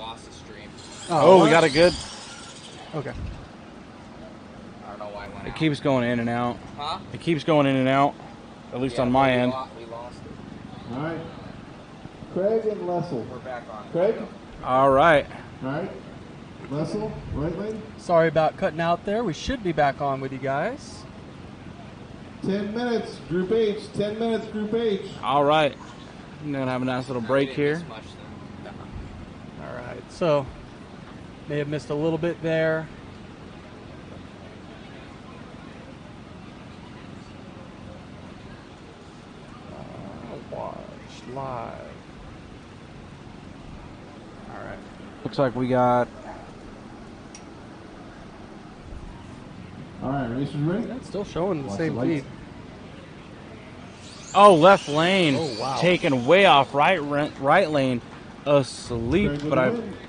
lost the stream. Oh, we got it good. Okay. I don't know why it went It out. keeps going in and out. Huh? It keeps going in and out, at least on my end. We lost it. All right. Craig and Lessel. We're back on. Craig? All right. All right. Lessel, right lane? Sorry about cutting out there. We should be back on with you guys. 10 minutes, Group H. 10 minutes, Group H. All right. I'm going to have a nice little break here. All right. So, may have missed a little bit there. Watch live. All right. Looks like we got... All right, racers ready? That's still showing the Watch same the lights. feed. Oh, left lane. Oh, wow. Taken way off right lane. Asleep, but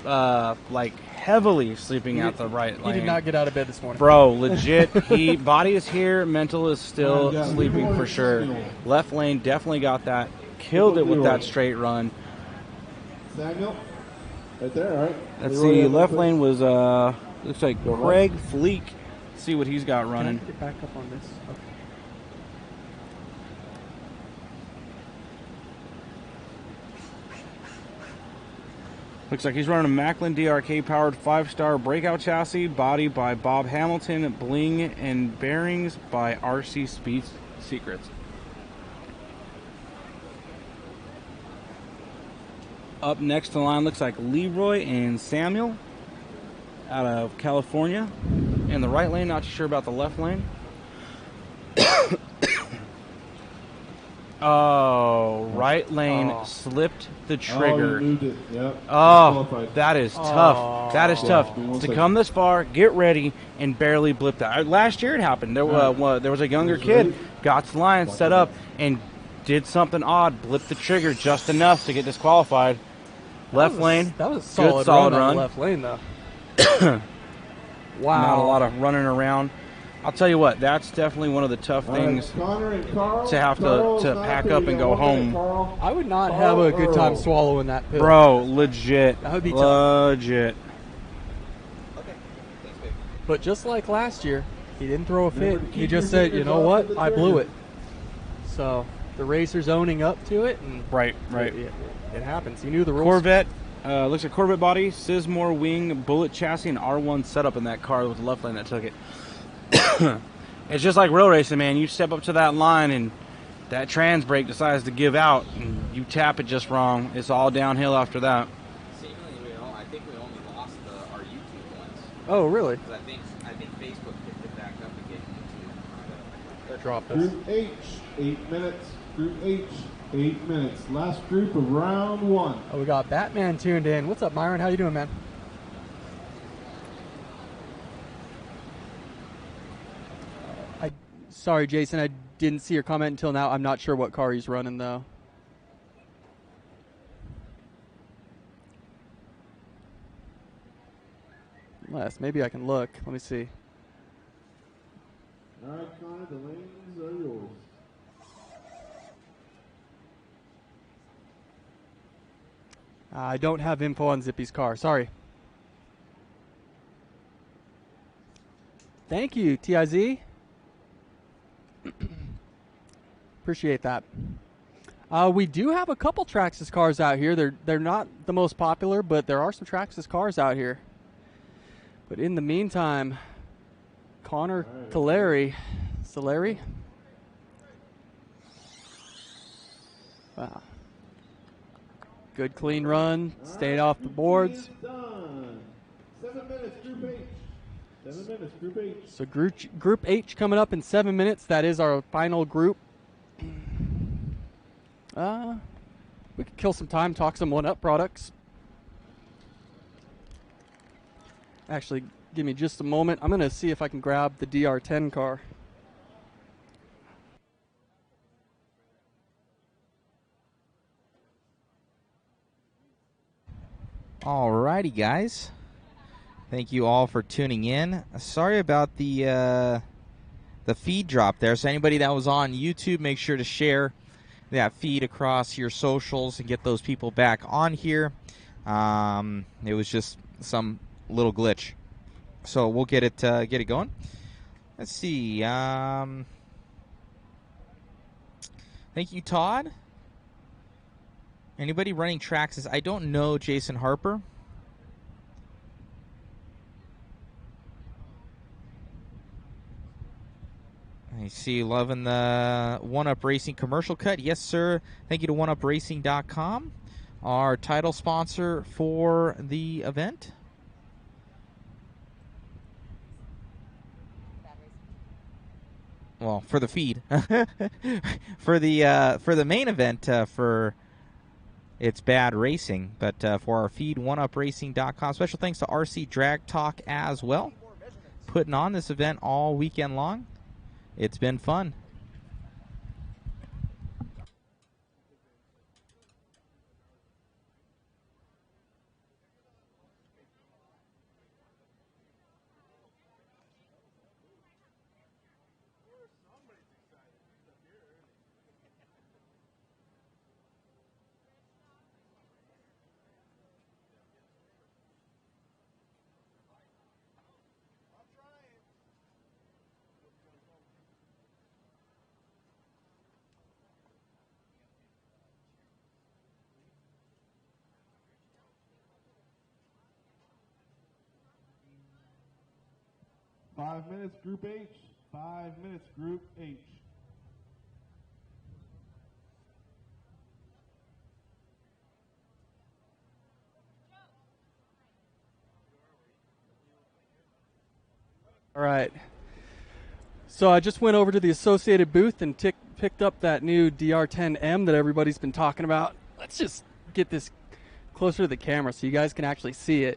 I like heavily sleeping at the right lane. He did not get out of bed this morning. Bro, legit. Body is here, mental is still sleeping for sure. Left lane definitely got that. Killed it with that straight run. Samuel, right there, all right. Let's see, left lane was looks like Craig Fleek. Let's see what he's got running. Get back up on this. Okay. Looks like he's running a Macklin DRK powered 5-star breakout chassis, body by Bob Hamilton, bling and bearings by RC Speed Secrets. Up next to the line looks like Leroy and Samuel out of California. In the right lane, not too sure about the left lane. Oh, right lane slipped the trigger. Oh, you moved it. Yep. Oh, that is tough. That is tough. To come this far, get ready, and barely blip that. Last year it happened. There was a younger kid, got to the line, set up, and did something odd, blipped the trigger just enough to get disqualified. Left lane, That was a good, solid solid run. On run. the left lane, though. Wow. Not a lot of running around. I'll tell you what, that's definitely one of the tough things to have to pack up and go home. I would not have a good time swallowing that pill. Bro, legit. That would be tough. Legit. But just like last year, he didn't throw a fit. He just said, you know what, I blew it. So the racer's owning up to it. And right. It happens. He knew the rules. Corvette, looks like Corvette body, Sismore wing, bullet chassis, and R1 setup in that car with the left lane that took it. It's just like real racing, man. You step up to that line and that trans brake decides to give out and you tap it just wrong. It's all downhill after that. I think we only lost our YouTube ones. Oh, really? Because I think Facebook picked it back up again. They dropped us. Group H, 8 minutes. Group H, 8 minutes. Last group of round 1. Oh, we got Batman tuned in. What's up, Myron? How you doing, man? Sorry, Jason, I didn't see your comment until now. I'm not sure what car he's running, though. Unless, maybe I can look. Let me see. All right, Connor, the lanes are yours. I don't have info on Zippy's car. Sorry. Thank you, TIZ. Appreciate that. We do have a couple Traxxas cars out here. They're not the most popular, but there are some Traxxas cars out here. But in the meantime, Connor Caleri. Wow. Good clean run. Stayed off the boards. 7 minutes, Group H. 7 minutes, Group H. So group H coming up in 7 minutes. That is our final group. We could kill some time, talk some 1-Up products. Actually, give me just a moment. I'm going to see if I can grab the DR10 car. Alrighty, guys. Thank you all for tuning in. Sorry about the feed drop there. So anybody that was on YouTube, make sure to share that feed across your socials and get those people back on here. It was just some little glitch. So we'll get it going. Let's see. Thank you, Todd. Anybody running tracks? I don't know Jason Harper. I see you loving the 1UP Racing commercial cut. Yes, sir. Thank you to oneupracing.com, our title sponsor for the event. Well, for the feed. For the main event, for it's Bad Racing, but for our feed, oneupracing.com. Special thanks to RC Drag Talk as well, putting on this event all weekend long. It's been fun. Five minutes, Group H. 5 minutes, Group H. All right. So I just went over to the Associated booth and picked up that new DR10M that everybody's been talking about. Let's just get this closer to the camera so you guys can actually see it.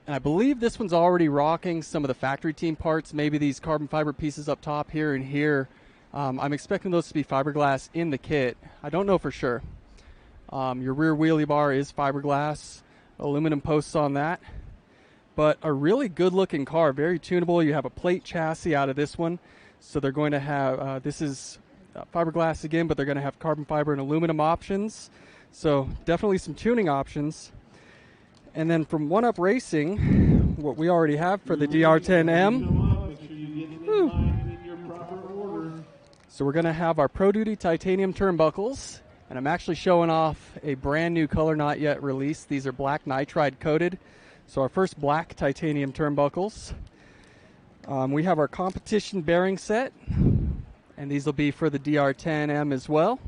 And I believe this one's already rocking some of the factory team parts, maybe these carbon fiber pieces up top here and here. I'm expecting those to be fiberglass in the kit. I don't know for sure. Your rear wheelie bar is fiberglass, aluminum posts on that. But a really good looking car, very tunable. You have a plate chassis out of this one. So they're going to have, this is fiberglass again, but they're going to have carbon fiber and aluminum options. So definitely some tuning options. And then from 1UP Racing, what we already have for the DR10M. So we're going to have our Pro Duty titanium turnbuckles. And I'm actually showing off a brand new color not yet released. These are black nitride coated. So our first black titanium turnbuckles. We have our competition bearing set. And these will be for the DR10M as well.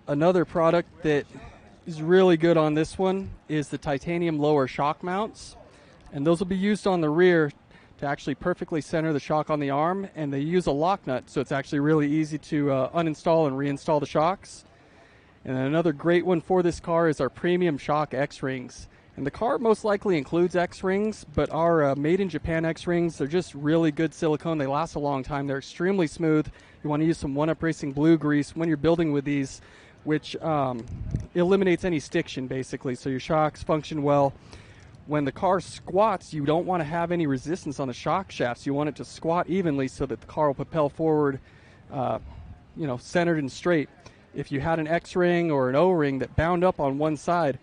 Another product that is really good on this one is the titanium lower shock mounts, and those will be used on the rear to actually perfectly center the shock on the arm, and they use a lock nut, so it's actually really easy to uninstall and reinstall the shocks. And then another great one for this car is our premium shock X-rings, and the car most likely includes X-rings, but our made in Japan X-rings, they're just really good silicone. They last a long time. They're extremely smooth. You want to use some 1UP Racing blue grease when you're building with these, which eliminates any stiction basically, so your shocks function well. When the car squats, you don't want to have any resistance on the shock shafts. You want it to squat evenly so that the car will propel forward, centered and straight. If you had an X-ring or an O-ring that bound up on one side,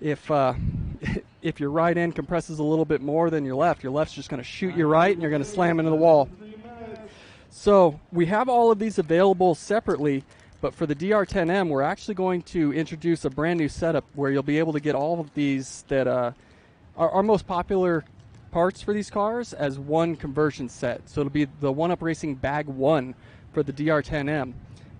if your right end compresses a little bit more than your left's just going to shoot you right and you're going to slam into the wall. So we have all of these available separately. But for the DR10M, we're actually going to introduce a brand new setup where you'll be able to get all of these that are our most popular parts for these cars as one conversion set. So it'll be the 1UP Racing Bag 1 for the DR10M.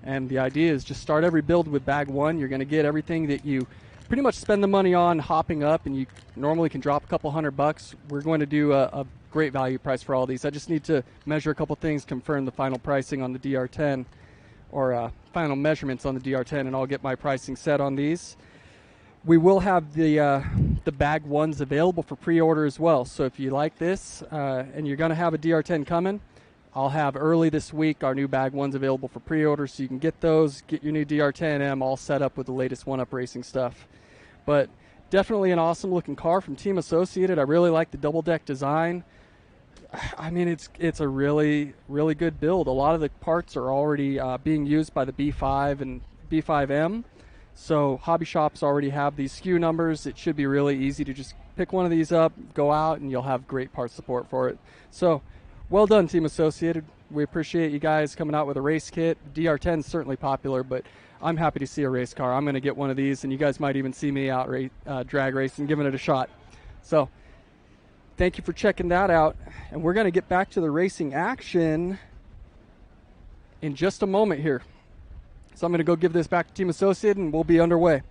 And the idea is just start every build with Bag 1. You're going to get everything that you pretty much spend the money on hopping up, and you normally can drop a couple $100. We're going to do a great value price for all these. I just need to measure a couple things, confirm the final pricing on the DR10. Or final measurements on the DR10, and I'll get my pricing set on these. We will have the Bag 1s available for pre-order as well. So if you like this and you're going to have a DR10 coming, I'll have early this week our new Bag 1s available for pre-order, so you can get those, get your new DR10M all set up with the latest 1UP Racing stuff. But definitely an awesome looking car from Team Associated. I really like the double deck design. I mean, it's a really, really good build. A lot of the parts are already being used by the B5 and B5M. So hobby shops already have these SKU numbers. It should be really easy to just pick one of these up, go out, and you'll have great part support for it. So well done, Team Associated. We appreciate you guys coming out with a race kit. DR10 is certainly popular, but I'm happy to see a race car. I'm going to get one of these, and you guys might even see me out drag racing, giving it a shot. So thank you for checking that out, and we're going to get back to the racing action in just a moment here. So I'm going to go give this back to Team Associated, and we'll be underway.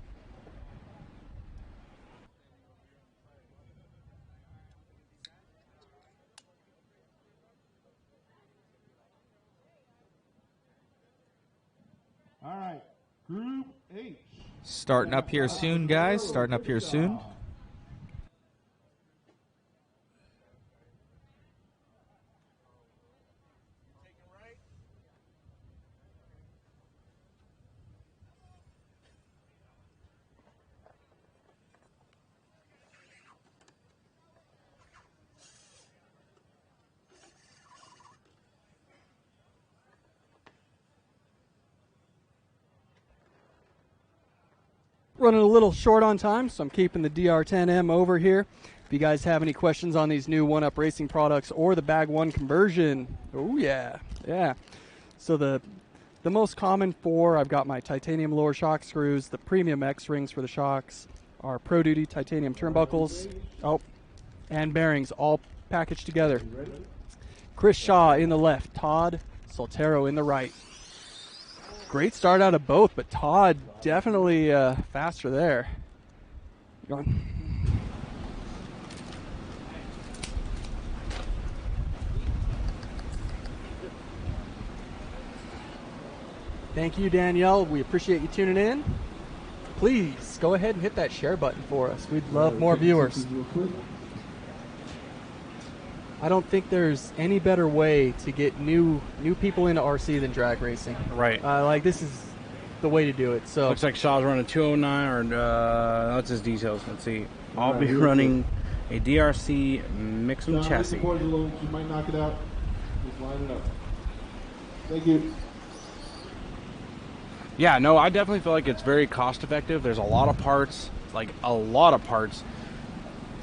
All right, Group H. Starting up here soon, guys. Starting up here soon. Running a little short on time, so I'm keeping the DR10M over here. If you guys have any questions on these new One-Up Racing products or the Bag 1 conversion, oh yeah. So the most common four, I've got my titanium lower shock screws, the premium X-rings for the shocks, our Pro Duty titanium turnbuckles, and bearings all packaged together. Chris Shaw in the left, Todd Soltero in the right. Great start out of both, but Todd definitely faster there. Going. Thank you, Danielle. We appreciate you tuning in. Please go ahead and hit that share button for us. We'd love more viewers. I don't think there's any better way to get new people into RC than drag racing. Right. Like, this is the way to do it. So looks like Shaw's running 209, or that's his details. Let's see. I'll be running a DRC Mixum chassis. You might knock it out. Just line it up. Thank you. Yeah, no, I definitely feel like it's very cost effective. There's a lot of parts,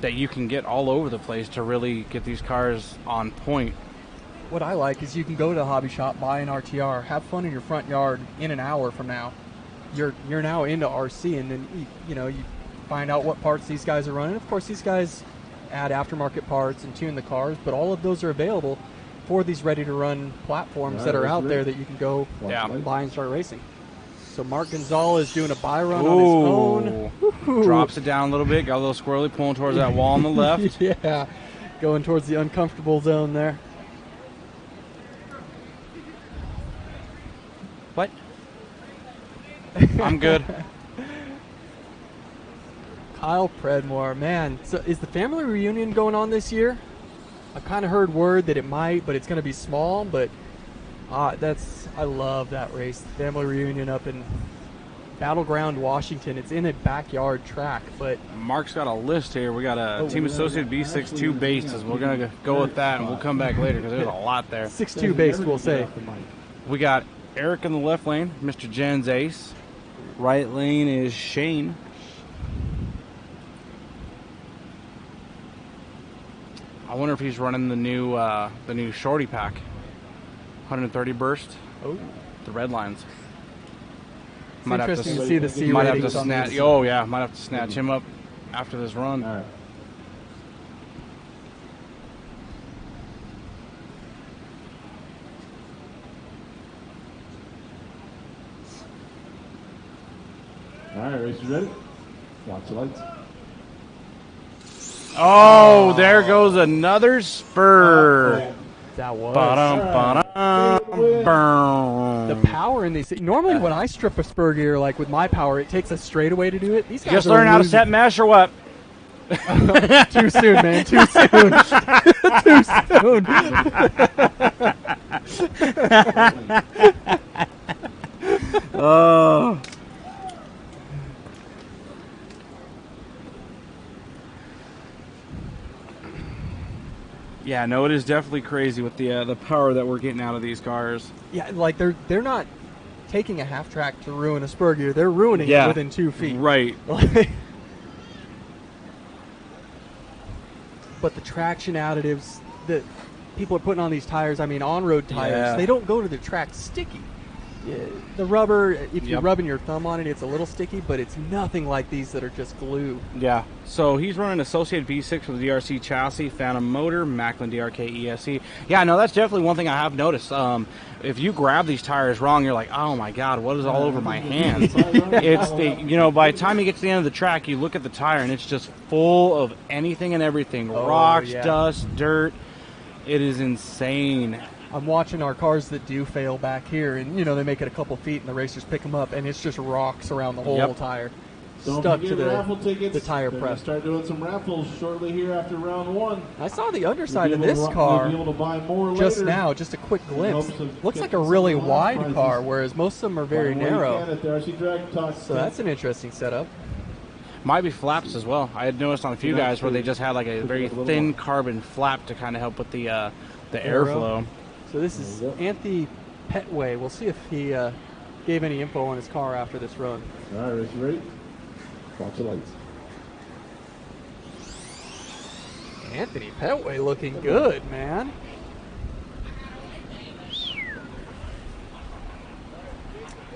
that you can get all over the place to really get these cars on point. What I like is you can go to the hobby shop, buy an RTR, have fun in your front yard. In an hour from now, you're now into RC, and then you find out what parts these guys are running. Of course, these guys add aftermarket parts and tune the cars, but all of those are available for these ready-to-run platforms that are out there that you can go buy and start racing. So Mark Gonzalez doing a buy run on his own. Drops it down a little bit. Got a little squirrely pulling towards that wall on the left. Yeah, going towards the uncomfortable zone there. What? I'm good. Kyle Predmore, man. So is the family reunion going on this year? I've kind of heard word that it might, but it's going to be small. But I love that race. Family reunion up in Battleground, Washington. It's in a backyard track, but Mark's got a list here. We got a Team Associated B62 bases. We're gonna go with that, and we'll come back later because there's a lot there. 6'2" based, we'll say. We got Eric in the left lane, Mr. Jen's ace. Right lane is Shane. I wonder if he's running the new shorty pack, 130 burst. Oh, the red lines. It's interesting to see the C might have to ratings on snatch. these. Oh yeah, might have to snatch him up after this run. All right. All right, racers ready? Watch the lights. Oh, there goes another spur. That was. The power in these. Normally, when I strip a spur gear, like with my power, it takes a straightaway to do it. These guys Just learn how to set mesh or what? Too soon, man. Too soon. Too soon. Oh. Yeah, no, it is definitely crazy with the power that we're getting out of these cars. Yeah, like they're not taking a half track to ruin a spur gear. They're ruining it within 2 feet. Right. But the traction additives that people are putting on these tires, I mean, on-road tires, they don't go to the track sticky. The rubber, if you're rubbing your thumb on it, it's a little sticky, but it's nothing like these that are just glue. Yeah. So he's running Associated V6 with a DRC chassis, Phantom motor, Macklin DRK ESC. Yeah, no, that's definitely one thing I have noticed. If you grab these tires wrong, you're like, oh my God, what is all over my hands? It's by the time you get to the end of the track, you look at the tire and it's just full of anything and everything. Rocks, dust, dirt. It is insane. I'm watching our cars that do fail back here, and they make it a couple feet, and the racers pick them up, and it's just rocks around the whole tire, stuck to the tire press. Start doing some raffles shortly here after round 1. I saw the underside of this car just now, just a quick glimpse. Looks like a really wide car, whereas most of them are very narrow. So that's an interesting setup. Might be flaps as well. I had noticed on a few guys where they just had like a very thin carbon flap to kind of help with the airflow. So this is Anthony Petway. We'll see if he gave any info on his car after this run. All right, ready? Watch the lights. Anthony Petway looking good, man.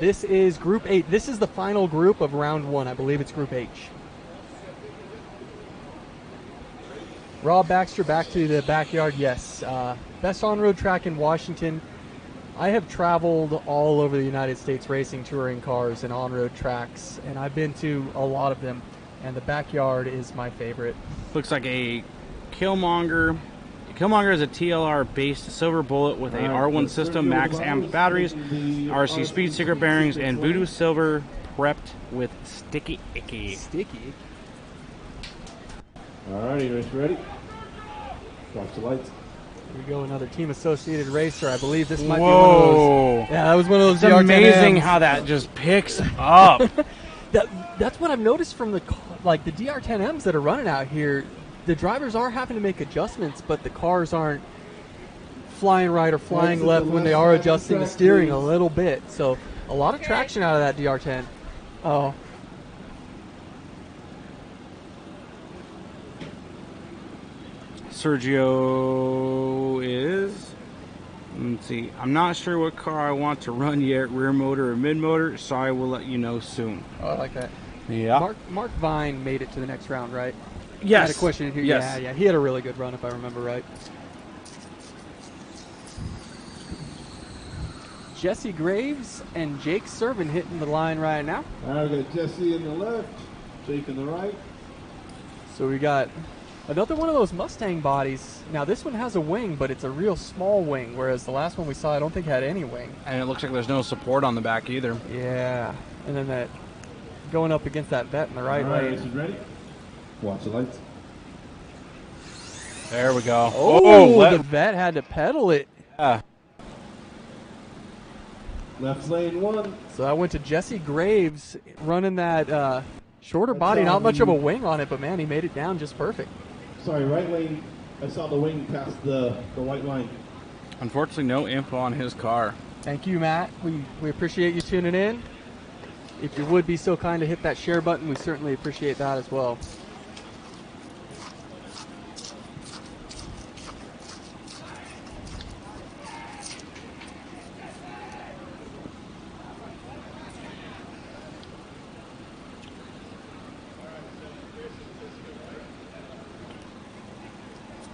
This is Group 8. This is the final group of round 1. I believe it's Group H. Rob Baxter, back to the backyard. Yes. Best on-road track in Washington. I have traveled all over the United States racing touring cars and on-road tracks, and I've been to a lot of them, and the backyard is my favorite. Looks like a Killmonger. Killmonger is a TLR-based silver bullet with a R1 system, max amp batteries, RC speed sticker bearings, and Voodoo silver prepped with sticky icky. Sticky? All righty, ready? Watch the lights. Here we go, another team associated racer. I believe this might be one of those. Yeah, that was one of those. It's amazing how that just picks up. That's what I've noticed from the DR10Ms that are running out here. The drivers are having to make adjustments, but the cars aren't flying right or flying left when they are adjusting the steering a little bit. So a lot of traction out of that DR10. Oh. Sergio is, let's see, I'm not sure what car I want to run yet, rear motor or mid motor, so I will let you know soon. Oh, I like that. Yeah. Mark Vine made it to the next round, right? Yes. I had a question here. Yes. Yeah, he had a really good run if I remember right. Jesse Graves and Jake Servin hitting the line right now. All right, we got Jesse in the left, Jake in the right. So we got another one of those Mustang bodies. Now this one has a wing, but it's a real small wing, whereas the last one we saw I don't think had any wing. And it looks like there's no support on the back either. Yeah. And then that going up against that vet in the right lane. This is ready. Watch the lights. There we go. Oh, the vet had to pedal it. Yeah. Left lane 1. So I went to Jesse Graves running that shorter body, not much of a wing on it, but man, he made it down just perfect. Sorry, right lane. I saw the wing past the white line. Unfortunately, no info on his car. Thank you, Matt. We appreciate you tuning in. If you would be so kind to hit that share button, we certainly appreciate that as well.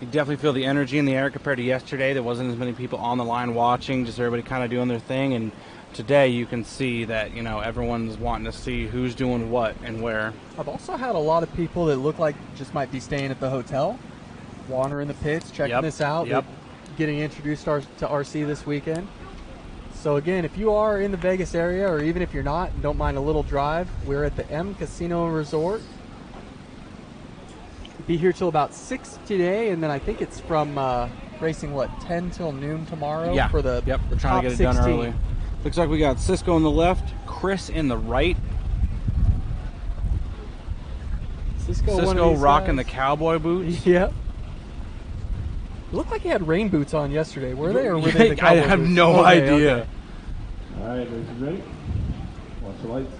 You definitely feel the energy in the air compared to yesterday. There wasn't as many people on the line watching, just everybody kind of doing their thing. And today you can see that, everyone's wanting to see who's doing what and where. I've also had a lot of people that look like just might be staying at the hotel, wandering the pits, checking this out, getting introduced to RC this weekend. So again, if you are in the Vegas area, or even if you're not and don't mind a little drive, we're at the M Casino and Resort. Be here till about 6 today, and then I think it's from racing 10 till noon tomorrow. Yeah. For the we're trying to get it done early. Looks like we got Cisco in the left, Chris in the right. Cisco rocking the cowboy boots. Yep. It looked like he had rain boots on yesterday. Were they, or were they the cowboy I have boots? no idea. Okay. All right, racers ready? Watch the lights.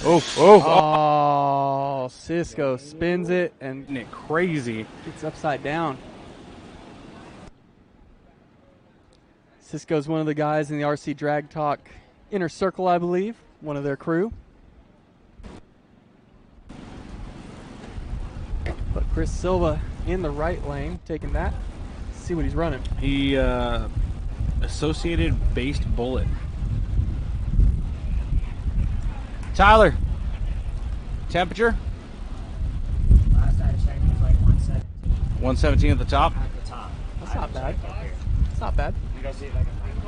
Oh, Cisco spins it and Isn't it crazy? gets upside down. Cisco's one of the guys in the RC Drag Talk inner circle, I believe, one of their crew. But Chris Silva in the right lane, taking that. Let's see what he's running. He associated based bullet. Tyler, temperature? Last I checked, it was like 117 117 at the top. at the top. That's not bad. It's not bad. You guys see if I can find it.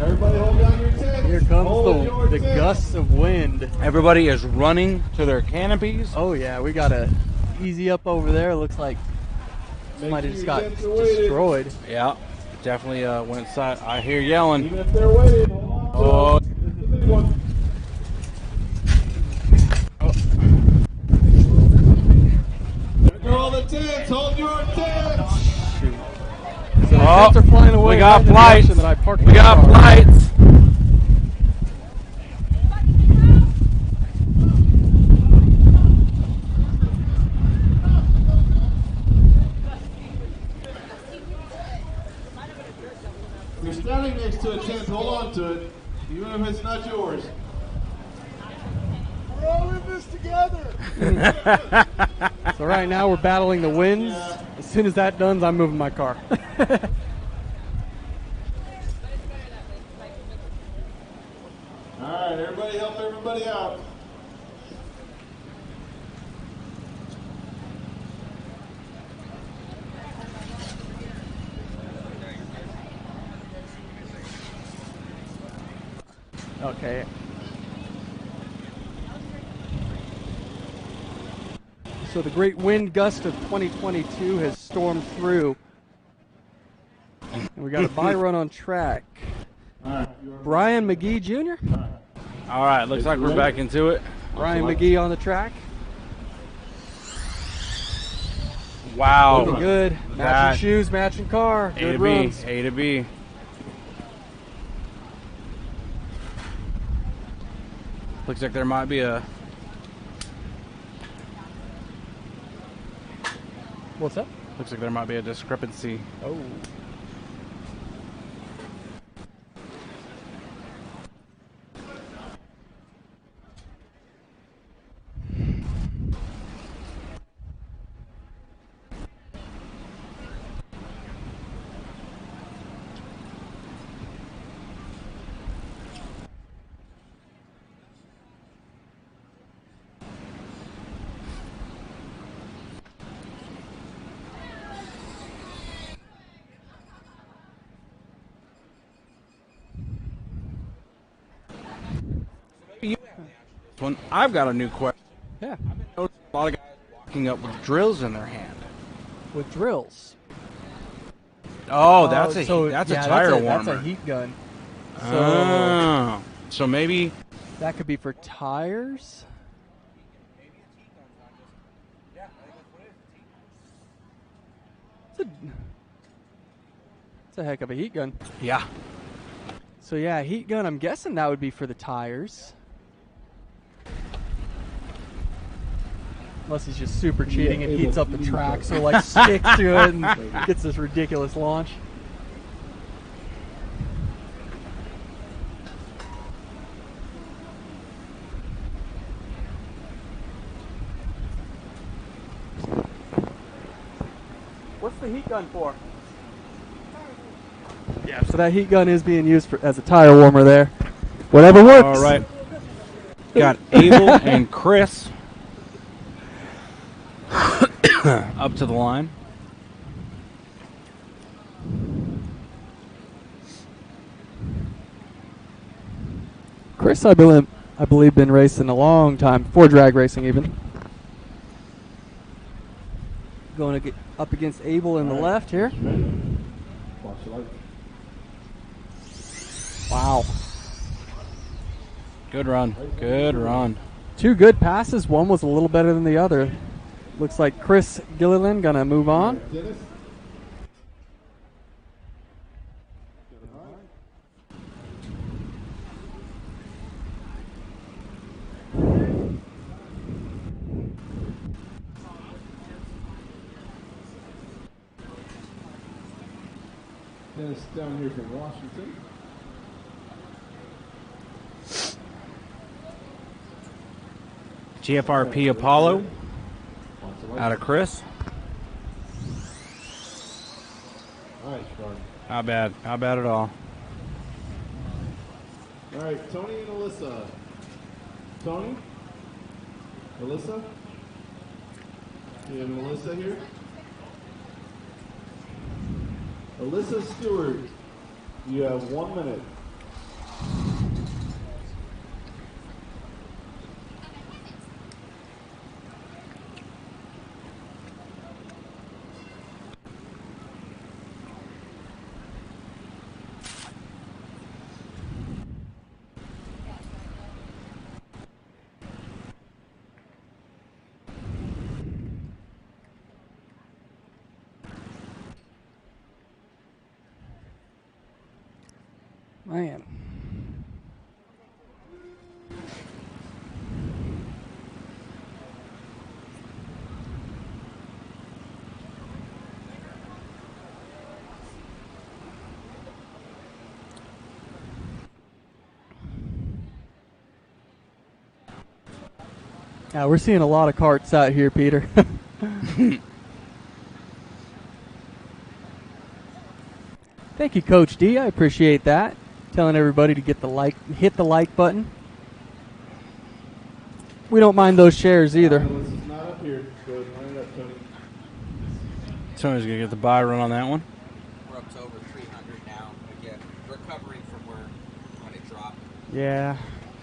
Everybody hold down your tents. Here comes Hold your the tents. gusts of wind. Everybody is running to their canopies. Oh yeah, we got a easy up over there. Looks like Make somebody sure just your got tents are weighted. destroyed. Yeah, definitely went inside. I hear yelling. Even if they're weighted, hold on to Oh. it. This is the big one. There go all the tents. Hold your tents. So the Oh, tents are flying away. we got right in the flights. direction that I parked We my got car. flights. If you're standing next to a tent, hold on to it, even if it's not yours. We're all in this together. So right now we're battling the winds. As soon as that done, I'm moving my car. All right, everybody help everybody out. Okay. So the great wind gust of 2022 has stormed through. And we got a bye run on track. All right. Brian McGee Jr. All right, looks like we're back into it. Brian McGee on the track. Wow. Looking good. That- Matching shoes, matching car. A Good to B. runs. A to B. Looks like there might be a. What's up? Looks like there might be a discrepancy. Oh. One, I've got a new question. Yeah. A lot of guys walking up with drills in their hand. With drills. Oh, that's a so, that's yeah, a tire that's warmer. a heat gun. So Oh. So maybe that could be for tires. It's a heck of a heat gun. yeah. So yeah, heat gun, I'm guessing that would be for the tires. Unless he's just super cheating and heats up the track, so like sticks to it and gets this ridiculous launch. What's the heat gun for? Yeah, so that heat gun is being used as a tire warmer there. Whatever works. All right. Got Abel and Chris up to the line. Chris, I believe, been racing a long time, before drag racing even. Going to get up against Abel in the left here. Watch the light. Wow. Good run. Good run. 2 good passes. One was a little better than the other. Looks like Chris Gilliland going to move on. Dennis. Dennis down here from Washington. GFRP Apollo out of Chris. Nice run. Not bad. Not bad at all. All right, Tony and Alyssa. Tony? Alyssa? You have Alyssa here? Alyssa Stewart, you have 1 minute. Man. Yeah, we're seeing a lot of carts out here, Peter. Thank you, Coach D. I appreciate that. Telling everybody to get hit the like button. We don't mind those shares either. Alyssa's not up here. Go ahead and line it up, Tony. Tony's going to get the buy run on that one. We're up to over 300 now. Again, recovering from when it dropped. Yeah.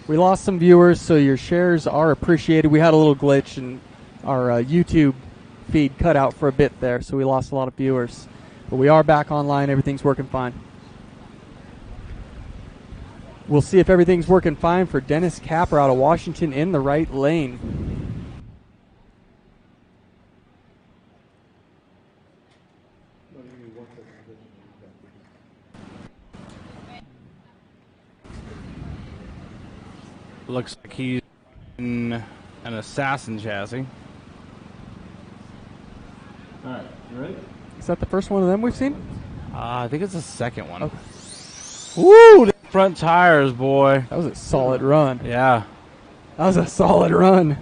We lost some viewers, so your shares are appreciated. We had a little glitch, and our YouTube feed cut out for a bit there, so we lost a lot of viewers. But we are back online. Everything's working fine. We'll see if everything's working fine for Dennis Capper out of Washington in the right lane. Looks like he's in an assassin chassis. All right, you ready? Is that the first one of them we've seen? I think it's the second one. Okay. Woo! The front tires, boy. That was a solid run. Yeah. That was a solid run.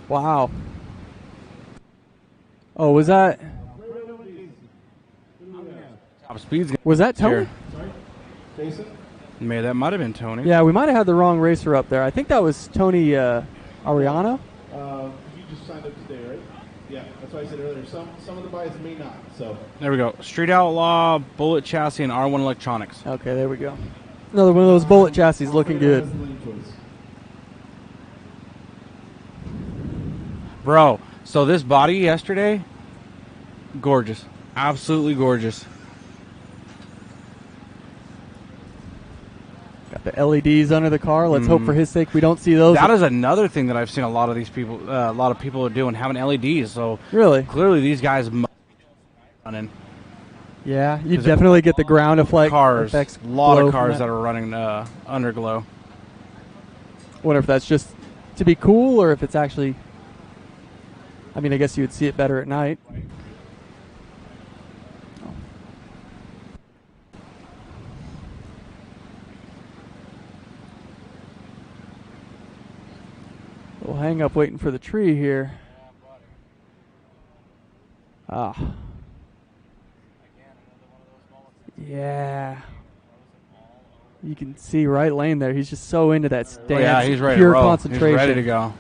Wow. Oh, was that Top speed's was that Tony? here. Sorry? Jason? Maybe that might have been Tony. Yeah, we might have had the wrong racer up there. I think that was Tony Ariano. You just signed up today, right? Yeah, that's why I said earlier. Some of the buys may not, so. There we go. Street Outlaw, Bullet Chassis, and R1 Electronics. Okay, there we go. Another one of those bullet chassis looking good. Has the lane choice. Bro, so this body yesterday, gorgeous. Absolutely gorgeous. Got the LEDs under the car. Let's hope for his sake we don't see those. That is another thing that I've seen a lot of these people, a lot of people are doing, having LEDs. So Really? clearly these guys must be running Yeah, you definitely get the ground effect. cars. A effects lot glow of from cars that are running underglow. Wonder if that's just to be cool or if it's actually. I mean, I guess you would see it better at night. We'll hang up waiting for the tree here. Ah. Yeah. You can see right lane there. He's just so into that stance. Oh, yeah, he's ready pure to roll. concentration. He's ready to go.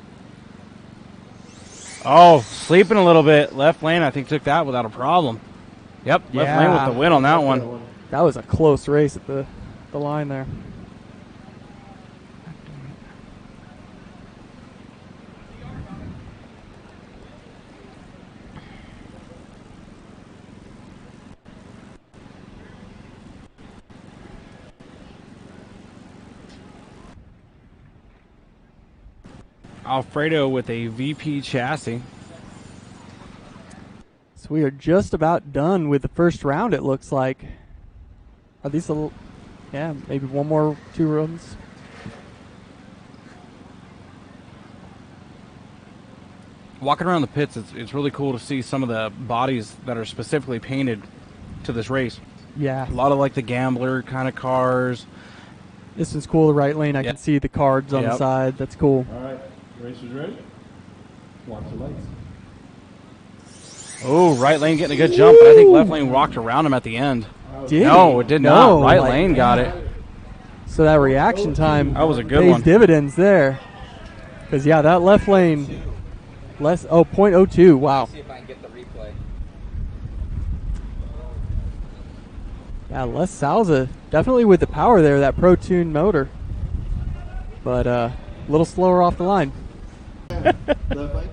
Oh, sleeping a little bit. Left lane, I think, took that without a problem. Yep, left lane with the win on that one. That was a close race at the line there. Alfredo with a VP chassis. So we are just about done with the first round, it looks like. Are these a little, yeah, maybe one more, 2 runs? Walking around the pits, it's really cool to see some of the bodies that are specifically painted to this race. Yeah. A lot of like the gambler kind of cars. This is cool, the right lane. I Yep. can see the cards on the Yep. side. That's cool. All right, racers ready? Watch the lights. Oh, right lane getting a good jump, but I think left lane rocked around him at the end. Did No, he? it did No, not. Right like- lane got it. So that reaction time That was a good pays one. dividends there. Because, yeah, that left lane, less, 0.02, wow. See if I can get the replay. Yeah, Les Salza, definitely with the power there, that Pro Tune motor. But a little slower off the line. Left lane.